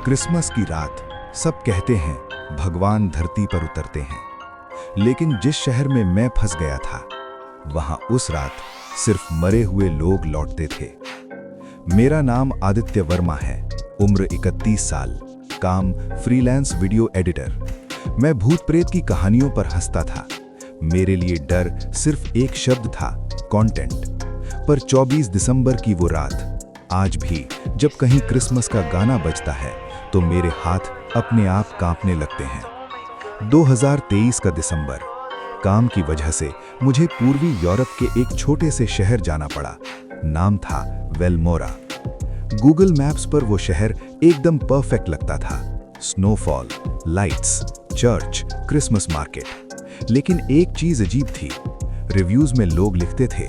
Christmas की रात, सब कहते हैं भगवान धरती पर उतरते हैं, लेकिन जिस शहर में मैं फंस गया था, वहां उस रात सिर्फ मरे हुए लोग लौटते थे। मेरा नाम आदित्य वर्मा है, उम्र 31 साल, काम फ्रीलांस वीडियो एडिटर। मैं भूत प्रेत की कहानियों पर हंसता था। मेरे लिए डर सिर्फ एक शब्द था, कंटेंट। पर 24 दिसंबर की वो रात, आज भी जब कहीं क्रिसमस का गाना बजता है तो मेरे हाथ अपने आप कांपने लगते हैं। 2023 का दिसंबर, काम की वजह से मुझे पूर्वी यूरोप के एक छोटे से शहर जाना पड़ा। नाम था वेलमोरा। गूगल मैप्स पर वो शहर एकदम परफेक्ट लगता था। Snowfall, lights, church, Christmas market. लेकिन एक चीज अजीब थी। रिव्यूज में लोग लिखते थे,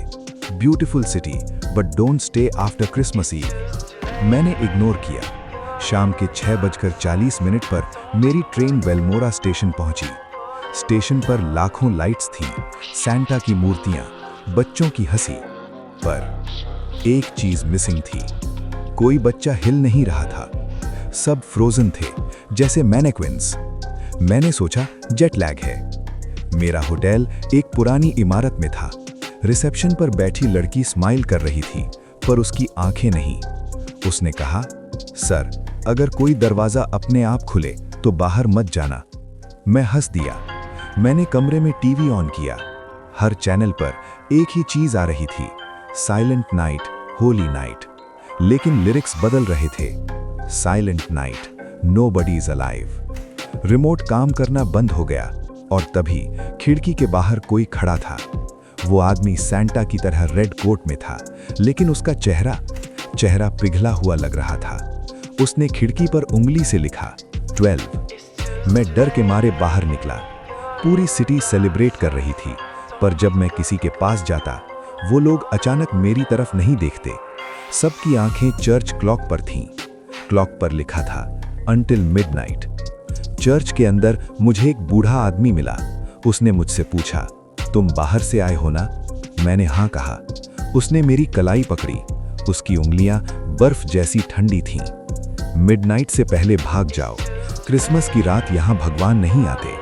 beautiful city but don't stay after Christmas Eve. मैंने इग्नोर किया। शाम के 6:40 पर मेरी ट्रेन वेलमोरा स्टेशन पहुंची। स्टेशन पर लाखों लाइट्स थीं, सैंटा की मूर्तियां, बच्चों की हंसी। पर एक चीज मिसिंग थी। कोई बच्चा हिल नहीं रहा था। सब फ्रोजन थे, जैसे मैनेक्विन्स। मैंने सोचा जेट लैग है। मेरा होटल एक पुरानी इमारत में था। रिसेप्शन पर बैठी लड़की स्माइल कर रही थी, पर उसकी आंखें नहीं। उसने कहा, सर, अगर कोई दरवाजा अपने आप खुले तो बाहर मत जाना। मैं हंस दिया। मैंने कमरे में टीवी ऑन किया। हर चैनल पर एक ही चीज आ रही थी, साइलेंट नाइट, होली नाइट। लेकिन लिरिक्स बदल रहे थे, silent night, nobody is alive. Remote काम करना बंद हो गया और तभी खिड़की के बाहर कोई खड़ा था। वो आदमी सैंटा की तरह रेड कोट में था, लेकिन उसका चेहरा पिघला हुआ लग रहा था। उसने खिड़की पर उंगली से लिखा 12। मैं डर के मारे बाहर निकला। पूरी सिटी सेलिब्रेट कर रही थी, पर जब मैं किसी के पास जाता, वो लोग अचानक मेरी तरफ नहीं देखते। सबकी आंखें चर्च क्लॉक पर थीं। क्लॉक पर लिखा था अंटिल मिडनाइट। चर्च के अंदर मुझे एक बूढ़ा आदमी मिला। उसने मुझसे पूछा, तुम बाहर से आए हो ना? मैंने हाँ कहा। उसने मेरी कलाई पकड़ी। उसकी उंगलियां बर्फ जैसी ठंडी थीं। मिडनाइट से पहले भाग जाओ, क्रिसमस की रात यहां भगवान नहीं आते।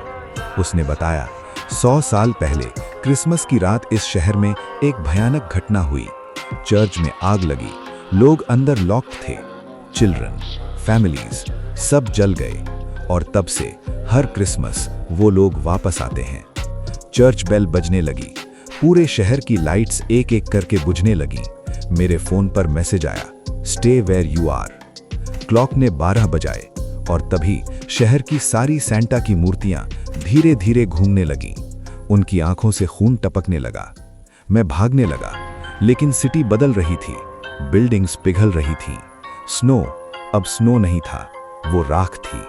उसने बताया, 100 साल पहले क्रिसमस की रात इस शहर में एक भयानक घटना हुई। चर्च में आग लगी, लोग अंदर लॉक्ड थे। चिल्ड्रन, फैमिलीज, सब जल गए। और तब से हर क्रिसमस वो लोग वापस आते हैं। चर्च बेल बजने लगी। पूरे शहर की लाइट्स एक एक करके बुझने लगी। मेरे फोन पर मैसेज आया, stay where you are. Clock ने 12 बजाए और तभी शहर की सारी सैंटा की मूर्तियां धीरे धीरे घूमने लगीं। उनकी आंखों से खून टपकने लगा। मैं भागने लगा, लेकिन सिटी बदल रही थी। बिल्डिंग्स पिघल रही थीं। स्नो अब स्नो नहीं था, वो राख थी।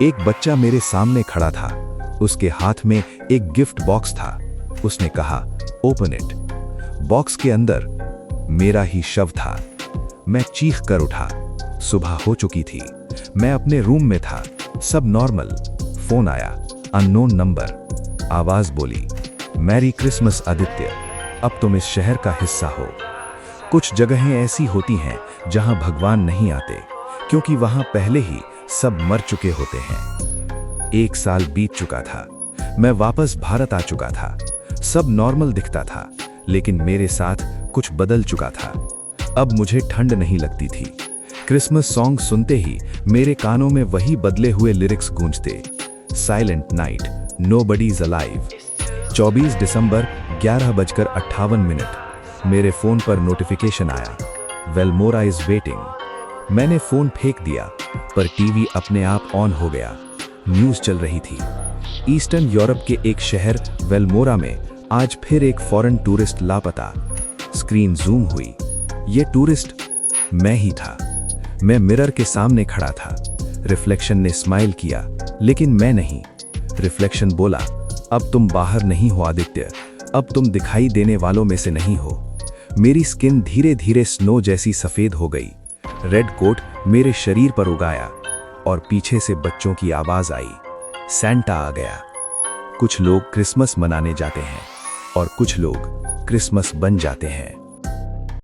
एक बच्चा मेरे सामने खड़ा था। उसके हाथ में एक गिफ्ट बॉक्स था। उसने कहा, ओपन इट। बॉक्स के अंदर मेरा ही शव था। मैं चीख कर उठा। सुबह हो चुकी थी। मैं अपने रूम में था, सब नॉर्मल। फोन आया, अननोन नंबर। आवाज बोली, मैरी क्रिसमस आदित्य, अब तुम इस शहर का हिस्सा हो। कुछ जगहें ऐसी होती हैं जहां भगवान नहीं आते, क्योंकि वहां पहले ही सब मर चुके होते हैं। 1 साल बीत चुका था। मैं वापस भारत आ चुका था। सब नॉर्मल दिखता था, लेकिन मेरे साथ कुछ बदल चुका था। अब मुझे ठंड नहीं लगती थी। क्रिसमस सॉन्ग सुनते ही मेरे कानों में वही बदले हुए लिरिक्स गूंजते, silent night, nobody is alive. 24 दिसंबर 11:58। मेरे फोन पर नोटिफिकेशन आया, वेलमोरा इज वेटिंग। मैंने फोन फेंक दिया, पर टीवी अपने आप ऑन हो गया। न्यूज चल रही थी। ईस्टर्न यूरोप के एक शहर वेलमोरा में आज फिर एक फॉरेन टूरिस्ट लापता। स्क्रीन जूम हुई। ये टूरिस्ट मैं ही था। मैं मिरर के सामने खड़ा था। रिफ्लेक्शन ने स्माइल किया, लेकिन मैं नहीं। रिफ्लेक्शन बोला, अब तुम बाहर नहीं हो आदित्य, अब तुम दिखाई देने वालों में से नहीं हो। मेरी स्किन धीरे धीरे स्नो जैसी सफेद हो गई। रेड कोट मेरे शरीर पर उगाया और पीछे से बच्चों की आवाज आई, सैंटा आ गया। कुछ लोग क्रिसमस मनाने जाते हैं और कुछ लोग क्रिसमस बन जाते हैं।